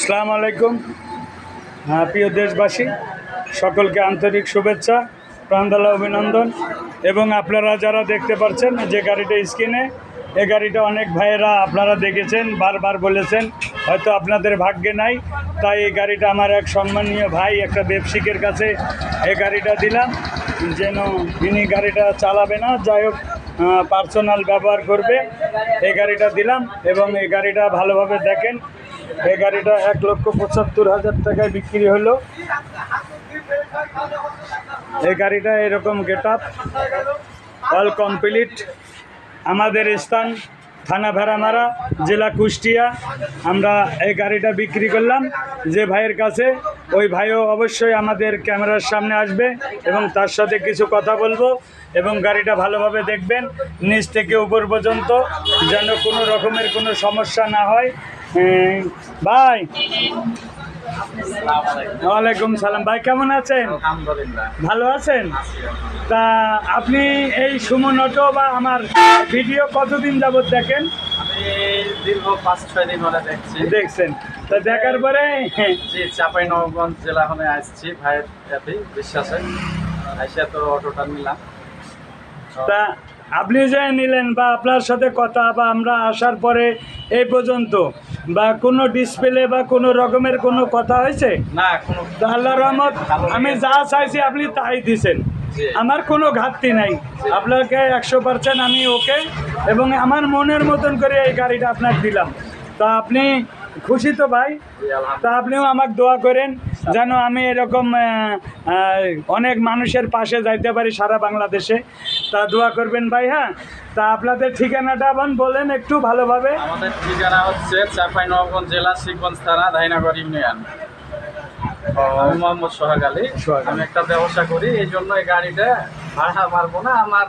আসসালামু আলাইকুম। প্রিয় দেশবাসী, সকলকে আন্তরিক শুভেচ্ছা, প্রাণঢালা অভিনন্দন। এবং আপনারা যারা দেখতে পাচ্ছেন যে গাড়িটা স্ক্রিনে, এই গাড়িটা অনেক ভাইয়েরা আপনারা দেখেছেন, বারবার বলেছেন, হয়তো আপনাদের ভাগ্যে নাই। তাই এই গাড়িটা আমার এক সম্মানীয় ভাই, একটা ব্যবসায়িকের কাছে এই গাড়িটা দিলাম, যেন তিনি গাড়িটা চালাবে না, যাই হোক পার্সোনাল ব্যবহার করবে। এই গাড়িটা দিলাম এবং এই গাড়িটা ভালোভাবে দেখেন। এই গাড়িটা 1,75,000 টাকায় বিক্রি হলো। এই গাড়িটা এরকম গেট আপ, অল কমপ্লিট। আমাদের স্থান থানা ভেড়ামারা, জেলা কুষ্টিয়া। আমরা এই গাড়িটা বিক্রি করলাম যে ভাইয়ের কাছে। ওই ভাইও অবশ্যই আমাদের ক্যামেরার সামনে আসবে এবং তার সাথে কিছু কথা বলবো এবং গাড়িটা ভালোভাবে দেখবেন নিচ থেকে উপর পর্যন্ত, যেন কোনো রকমের কোনো সমস্যা না হয়। ভাই, ওয়ালাইকুম সালাম। ভাই কেমন আছেন? ভালো আছেন? তা আপনি এই সুমন অটো বা আমার ভিডিও কতদিন যাবত দেখেন? দীর্ঘ 5-6 দিন ধরে দেখছেন? তা দেখার পরে চাঁপাইনবাবগঞ্জ জেলা হলে আসছি ভাইয়ের সাথে বিশ্বাসে আইসা তো অটোটা নিলাম। তা আপনি যে নিলেন বা আপনার সাথে কথা বা আমরা আসার পরে এই পর্যন্ত বা কোনো ডিসপ্লে বা কোনো রকমের কোনো কথা হয়েছে না? কোনো আল্লাহর রহমত, আমি যা চাইছি আপনি তাই দিছেন। আমার কোনো ঘাটতি নাই। আপনাকে 100% আমি ওকে এবং আমার মনের মতন করে এই গাড়িটা আপনাকে দিলাম। তা আপনি খুশি তো ভাই? তা আপনিও আমাকে দোয়া করেন যেন আমি এরকম অনেক মানুষের পাশে যাইতে পারি সারা বাংলাদেশে। তা দোয়া করবেন ভাই। হ্যাঁ, তা আপনাদের ঠিকানাটা বলেন একটু ভালোভাবে। আমাদের ঠিকানা হচ্ছে চাঁপাইনবাবগঞ্জ জেলা শিবগঞ্জ থানা, ধাইনগর ইউনিয়ন। আমি মোহাম্মদ সোহাগ আলী। আমি একটা ব্যবসা করি, এই জন্য এই গাড়িটা ভাড়া মারবো না, আমার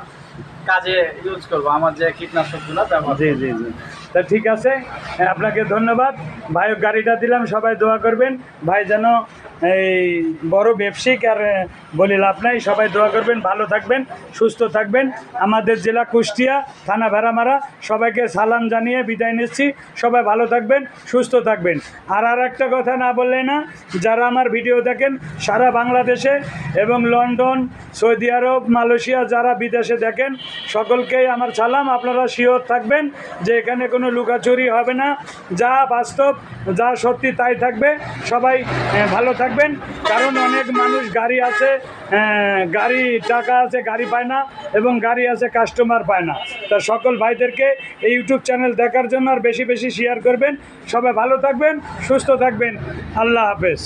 কাজে ইউজ করবো, আমার যে কীটনাশকগুলো ব্যবহার। জি জি জি, তা ঠিক আছে, আপনাকে ধন্যবাদ ভাই। গাড়িটা দিলাম, সবাই দোয়া করবেন ভাই যেন এই বড় ব্যবসায়িক, আর বলি লাভ নাই। সবাই দোয়া করবেন, ভালো থাকবেন, সুস্থ থাকবেন। আমাদের জেলা কুষ্টিয়া, থানা ভেড়ামারা। সবাইকে সালাম জানিয়ে বিদায় নিচ্ছি। সবাই ভালো থাকবেন, সুস্থ থাকবেন। আর একটা কথা না বললে না, যারা আমার ভিডিও দেখেন সারা বাংলাদেশে এবং লন্ডন, সৌদি আরব, মালয়েশিয়া, যারা বিদেশে দেখেন সকলকেই আমার সালাম। আপনারা শিওর থাকবেন যে এখানে কোনো লুকাচুরি হবে না, যা বাস্তব, যা সত্যি তাই থাকবে। সবাই ভালো থাকবেন, কারণ অনেক মানুষ গাড়ি আছে, গাড়ি টাকা আছে, গাড়ি পায় না, এবং গাড়ি আছে, কাস্টমার পায় না। তা সকল ভাইদেরকে এই ইউটিউব চ্যানেল দেখার জন্য আর বেশি বেশি শেয়ার করবেন। সবাই ভালো থাকবেন, সুস্থ থাকবেন। আল্লাহ হাফেজ।